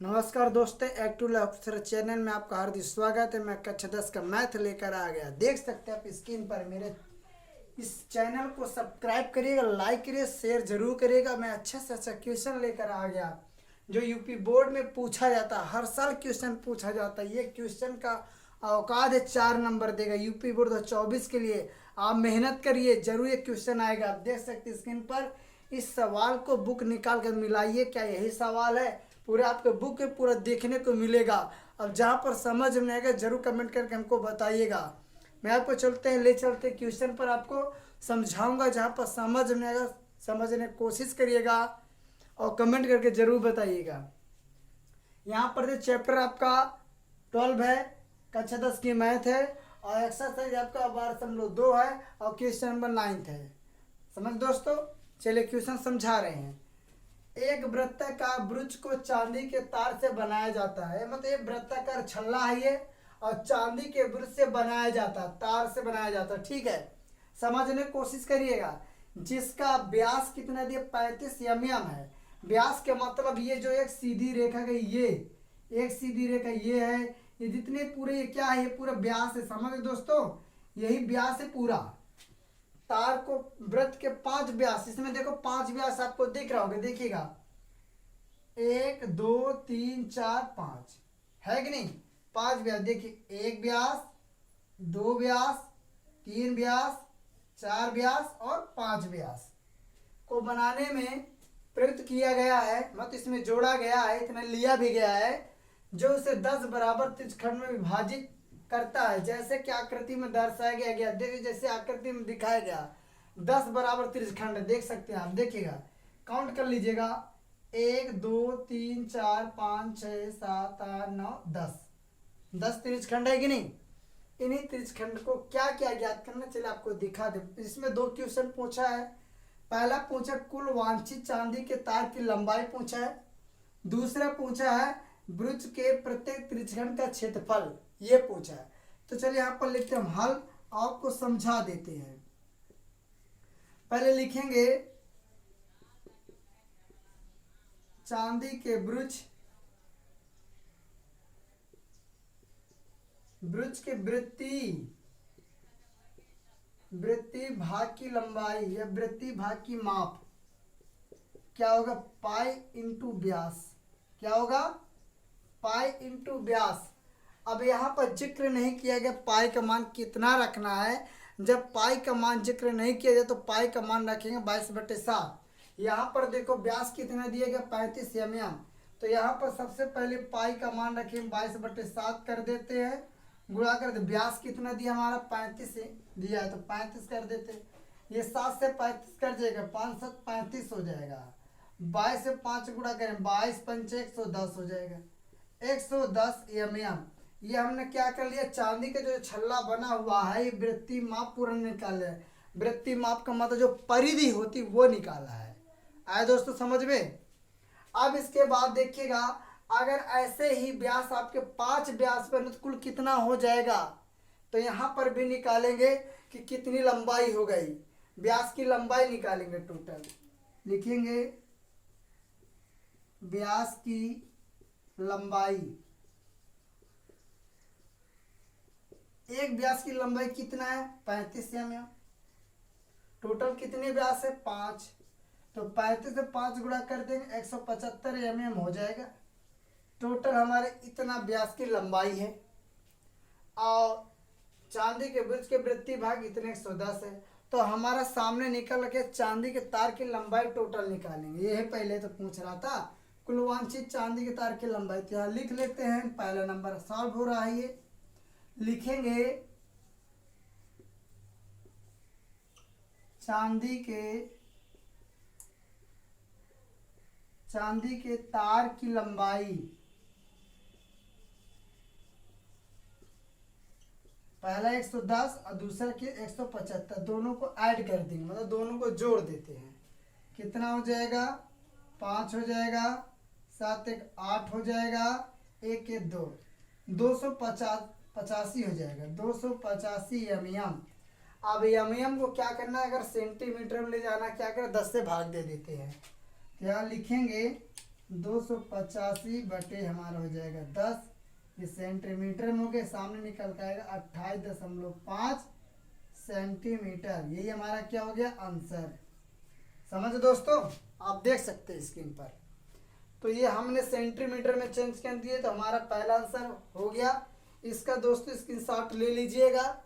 नमस्कार दोस्तों, एक्टिव अफसर चैनल में आपका हार्दिक स्वागत है। मैं कक्षा 10 का मैथ लेकर आ गया। देख सकते हैं आप स्क्रीन पर मेरे इस चैनल को सब्सक्राइब करिएगा, लाइक करिए, शेयर जरूर करिएगा। मैं अच्छा से अच्छा क्वेश्चन लेकर आ गया जो यूपी बोर्ड में पूछा जाता है। हर साल क्वेश्चन पूछा जाता है। ये क्वेश्चन का औकात है 4 नंबर देगा यूपी बोर्ड 2024 के लिए। आप मेहनत करिए, जरूर ये क्वेश्चन आएगा। आप देख सकते हैं स्क्रीन पर। इस सवाल को बुक निकाल कर मिलाइए, क्या यही सवाल है? पूरा आपके बुक में पूरा देखने को मिलेगा। अब जहाँ पर समझ में आएगा जरूर कमेंट करके हमको बताइएगा। मैं आपको ले चलते क्वेश्चन पर आपको समझाऊंगा। जहाँ पर समझ में आएगा समझने की कोशिश करिएगा और कमेंट करके जरूर बताइएगा। यहाँ पर जो चैप्टर आपका 12 है, कक्षा 10 की मैथ है, और एक्सरसाइज आपका 12.2 है, और क्वेश्चन नंबर 9 है। समझ दोस्तों, चलिए क्वेश्चन समझा रहे हैं। एक वृत्ताकार ब्रुज को चांदी के तार से बनाया जाता है। मतलब एक वृत्ताकार छल्ला है ये, और चांदी के ब्रुज से बनाया जाता है, तार से बनाया जाता है। ठीक है, समझने की कोशिश करिएगा। जिसका व्यास कितना दिया? 35 mm है। व्यास के मतलब ये जो एक सीधी रेखा गई, ये एक सीधी रेखा ये है। ये जितने पूरे ये क्या है? ये पूरा व्यास है। समझ दोस्तों, यही व्यास है पूरा। तार को वृत्त के 5 व्यास, इसमें देखो 5 व्यास आपको दिख रहा होगा, देखिएगा 1 2 3 4 5 है कि नहीं? 5 व्यास देखिए, 1 व्यास, 2 व्यास, 3 व्यास, 4 व्यास और 5 व्यास को बनाने में प्रयुक्त किया गया है। मतलब इसमें जोड़ा गया है, इतना लिया भी गया है, जो उसे 10 बराबर त्रिज्यखंड में विभाजित करता है। जैसे कि आकृति में दर्शाया गया देखिए, जैसे आकृति में दिखाया गया 10 बराबर त्रिज्यखंड देख सकते हैं आप। देखिएगा, काउंट कर लीजिएगा, 1 2 3 4 5 6 7 8 9 10 त्रिज्यखंड है कि नहीं? इन्हीं त्रिज्यखंड को क्या क्या ज्ञात करना, चलिए आपको दिखा दे। इसमें 2 क्वेश्चन पूछा है। पहला पूछा कुल वांछित चांदी के तार की लंबाई पूछा है। दूसरा पूछा है ब्रुज के प्रत्येक त्रिज्यखंड का क्षेत्रफल, ये पूछा है। तो चलिए यहाँ पर लिखते हैं हम हल, आपको समझा देते हैं। पहले लिखेंगे चांदी के ब्रुज के वृत्तीय भाग की लंबाई या वृत्तीय भाग की माप क्या होगा? पाई इंटू व्यास। क्या होगा? पाई इंटू व्यास। अब यहाँ पर जिक्र नहीं किया गया पाई का मान कितना रखना है। जब पाई का मान जिक्र नहीं किया जाए तो पाई का मान रखेंगे 22/7। यहाँ पर देखो व्यास कितना दिया गया? 35 mm। तो यहाँ पर सबसे पहले पाई का मान रखेंगे 22/7 कर देते हैं, गुणा कर दे। व्यास कितना दिया हमारा? 35 दिया है, तो 35 कर देते। ये 7 से 35 कर जाएगा, 5 7 35 हो जाएगा। 22 से 5 गुणा करें, 22 5 110 हो जाएगा, 110 mm। ये हमने क्या कर लिया? चांदी का जो छल्ला बना हुआ है, ये वृत्तीय माप पूरा निकाला है। वृत्तीय माप का मतलब जो परिधि होती वो निकाला है। आए दोस्तों समझ में? अब इसके बाद देखिएगा, अगर ऐसे ही व्यास आपके 5 व्यास पर तो कुल कितना हो जाएगा? तो यहाँ पर भी निकालेंगे कि कितनी लंबाई हो गई। व्यास की लंबाई निकालेंगे टोटल। लिखेंगे व्यास की लंबाई। एक व्यास की लंबाई कितना है? 35 mm। टोटल कितने व्यास है? 5। तो 35 से 5 गुणा कर देंगे, 175 mm हो जाएगा। टोटल हमारे इतना व्यास की लंबाई है। और चांदी के ब्रुज के वृत्तीय भाग इतने 110 है। तो हमारा सामने निकल के चांदी के तार की लंबाई टोटल निकालेंगे। ये है, पहले तो पूछ रहा था कुल वांछित चांदी के तार की लंबाई। तो यहाँ लिख लेते हैं, पहला नंबर सॉल्व हो रहा है। ये लिखेंगे चांदी के तार की लंबाई, पहला 110 और दूसरा के 175, दोनों को ऐड कर देंगे, मतलब दोनों को जोड़ देते हैं। कितना हो जाएगा? 5 हो जाएगा, 7 1 8 हो जाएगा, 1 1 2 285 हो जाएगा, 285 mm। अब mm को क्या करना है? अगर सेंटीमीटर में ले जाना, क्या करें? 10 से भाग दे देते हैं। यहाँ लिखेंगे 285 बटे हमारा हो जाएगा 10। ये सेंटीमीटर में हो गया, सामने निकल के आएगा 28.5 सेंटीमीटर। यही हमारा क्या हो गया आंसर। समझ दोस्तों, आप देख सकते हैं स्क्रीन पर। तो ये हमने सेंटीमीटर में चेंज कर दिए, तो हमारा पहला आंसर हो गया। इसका दोस्तों स्क्रीनशॉट ले लीजिएगा।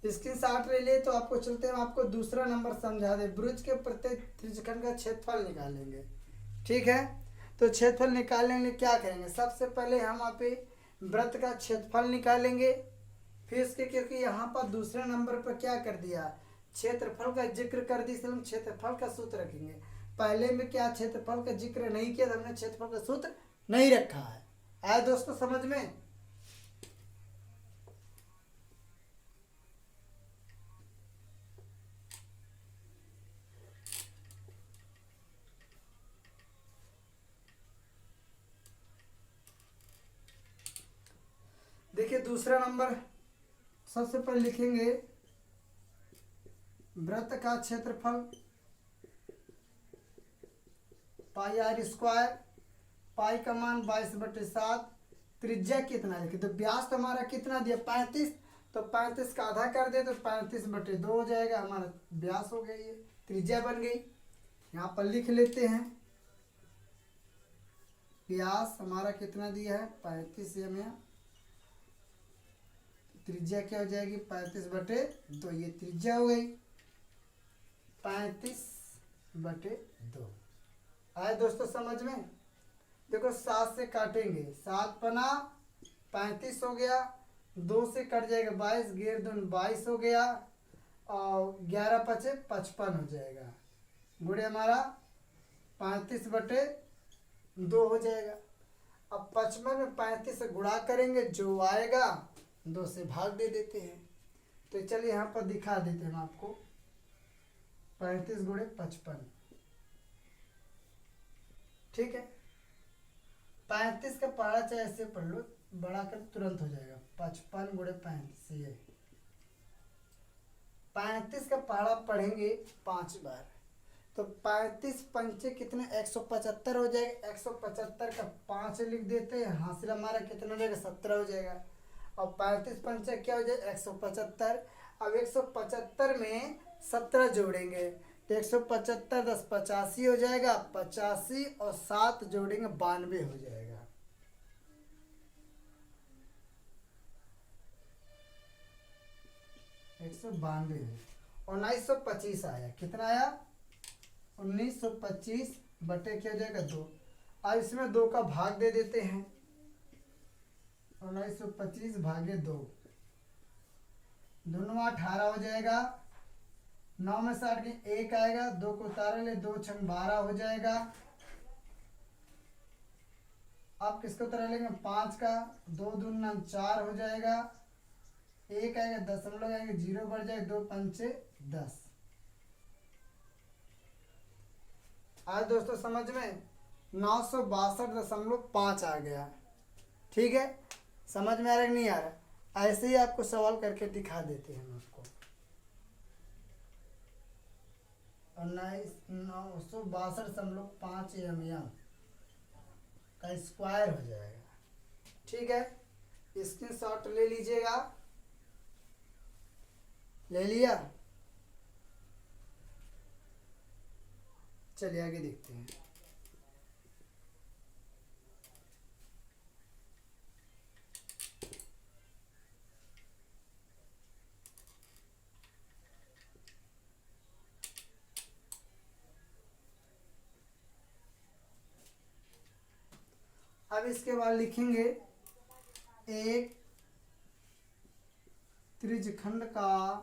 स्क्रीनशॉट ले लिए तो आपको चलते हैं, आपको दूसरा नंबर समझा दे। ब्रुज के प्रत्येक त्रिज्यखंड का क्षेत्रफल निकालेंगे, ठीक है। तो क्षेत्रफल निकालने के लिए क्या करेंगे, सबसे पहले हम यहाँ पे वृत्त का क्षेत्रफल निकालेंगे। फिर इसके, क्योंकि यहाँ पर दूसरे नंबर पर क्या कर दिया, क्षेत्रफल का जिक्र कर दी, इसलिए हम क्षेत्रफल का सूत्र रखेंगे। पहले में क्या क्षेत्रफल का जिक्र नहीं किया, हमने क्षेत्रफल का सूत्र नहीं रखा है। आया दोस्तों समझ में। देखिए दूसरा नंबर, सबसे पहले लिखेंगे वृत्त का क्षेत्रफल पाई आर स्क्वायर, पाई का मान 22/7, त्रिज्या कितना लिखे, तो व्यास तो हमारा कितना दिया 35, तो 35 का आधा कर दे तो 35/2 हो जाएगा, हमारा व्यास हो गया, ये त्रिज्या बन गई। यहाँ पर लिख लेते हैं व्यास हमारा कितना दिया है 35 mm, त्रिज्या क्या हो जाएगी 35/2, ये त्रिज्या हो गई 35/2। आए दोस्तों समझ में। देखो 7 से काटेंगे, 7 पना 35 हो गया, 2 से कट जाएगा 22, 22 हो गया, और 11 पचे 55 हो जाएगा, गुड़े हमारा 35/2 हो जाएगा। अब 55 में 35 से गुणा करेंगे, जो आएगा 2 से भाग दे देते हैं। तो चलिए यहाँ पर दिखा देते हैं आपको, 35 गुणे 55, ठीक है। 35 का पहाड़ा चाहे ऐसे पढ़ लो, बड़ा कर तुरंत हो जाएगा, 55 गुणे 35, ये 35 का पहाड़ा पढ़ेंगे 5 बार, तो 35 पंचे कितने 175 हो जाएगा। 175 का 5 लिख देते हैं, हासिल हमारा कितना हो जाएगा 17 हो जाएगा। और 35 पंचे क्या हो जाएगा 175। अब 175 में 17 जोड़ेंगे तो 175 10 85 हो जाएगा, 85 और 7 जोड़ेंगे 92 हो जाएगा। एक 1925 आया, कितना आया 1925 बटे क्या हो जाएगा 2। अब इसमें 2 का भाग दे देते हैं, 1925 भागे 2, दोनों 18 हो जाएगा, 9 में 60 के 1 आएगा, 2 को उतार ले, 2 छंग 12 हो जाएगा। अब किसको उतार लेंगे 5 का, 2 दूना 4 हो जाएगा, 1 आएगा, दशमलव आएंगे, 0 बढ़ जाएगा, 2 पंचे 10। आज दोस्तों समझ में 962.5 आ गया, ठीक है। समझ में आ रहा है नहीं आ रहा, ऐसे ही आपको सवाल करके दिखा देते हैं हम आपको। 962.5 mm का स्क्वायर हो जाएगा, ठीक है। स्क्रीनशॉट ले लीजिएगा, ले लिया। चलिए आगे देखते हैं। अब इसके बाद लिखेंगे एक त्रिज्यखंड का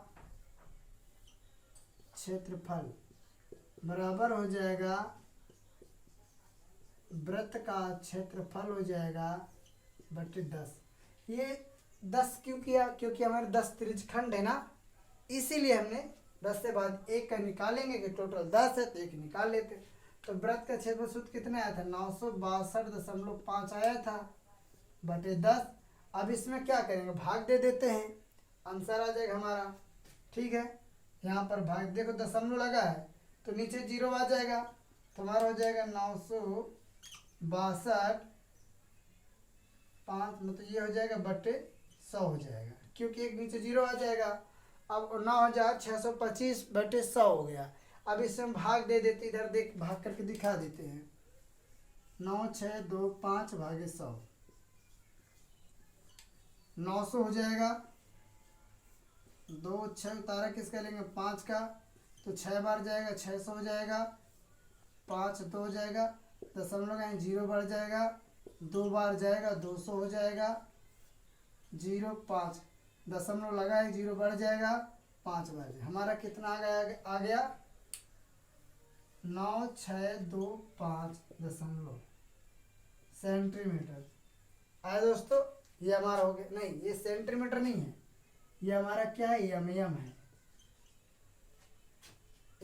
क्षेत्रफल बराबर हो जाएगा वृत्त का क्षेत्रफल हो जाएगा बटे 10। ये 10 क्यों किया, क्योंकि हमारे 10 त्रिज्यखंड है ना, इसीलिए हमने 10 से बाद 1 का निकालेंगे कि टोटल 10 है तो 1 निकाल लेते। तो वृत्त का क्षेत्रफल सूत्र कितना आया था 962.5 आया था बटे 10। अब इसमें क्या करेंगे भाग दे देते हैं, आंसर आ जाएगा हमारा, ठीक है। यहाँ पर भाग देखो दशमलव लगा है तो नीचे 0 आ जाएगा, तो हमारा हो जाएगा 962 62 5 मतलब ये हो जाएगा बटे 100 हो जाएगा, क्योंकि एक नीचे जीरो आ जाएगा। अब 9625 बटे 100 हो गया। अब इसमें भाग दे देते, इधर देख भाग करके दिखा देते हैं। 9625 भागे 100 900 हो जाएगा। 2 6 उतारा किसका लेंगे 5 का, तो 6 बार जाएगा 600 हो जाएगा। 5 2 हो जाएगा, दशमलव का 0 बढ़ जाएगा, 2 बार जाएगा 200 हो जाएगा। 0 5 दशमलव लगा है 0 बढ़ जाएगा, 5 बार जाएगा। हमारा कितना आ गया 9625 दशमलव सेंटीमीटर आया दोस्तों। ये हमारा हो गया, नहीं ये सेंटीमीटर नहीं है, ये हमारा क्या है एम है,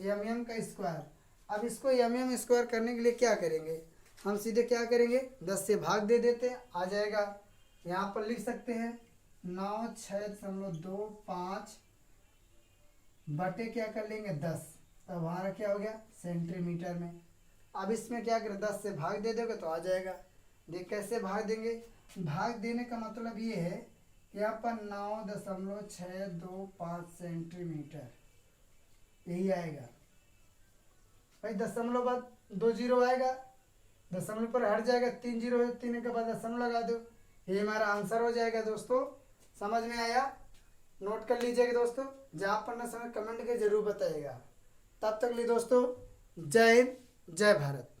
एम का स्क्वायर। अब इसको एम स्क्वायर करने के लिए क्या करेंगे, हम सीधे क्या करेंगे 10 से भाग दे देते हैं, आ जाएगा। यहाँ पर लिख सकते हैं 96.25 बटे क्या कर लेंगे 10, तो हमारा क्या हो गया सेंटीमीटर में। अब इसमें क्या करें 10 से भाग दे दोगे तो आ जाएगा। देख कैसे भाग देंगे, भाग देने का मतलब ये है कि यहाँ पर 9.625 सेंटीमीटर यही आएगा भाई। दशमलव बाद 2 जीरो आएगा, दशमलव पर हट जाएगा, 3 जीरो 3 के बाद दशमलव लगा दो, ये हमारा आंसर हो जाएगा। दोस्तों समझ में आया, नोट कर लीजिएगा दोस्तों, जहाँ पर ना समझ कमेंट के जरूर बताइएगा। तब तक लिए दोस्तों जय हिंद जय भारत।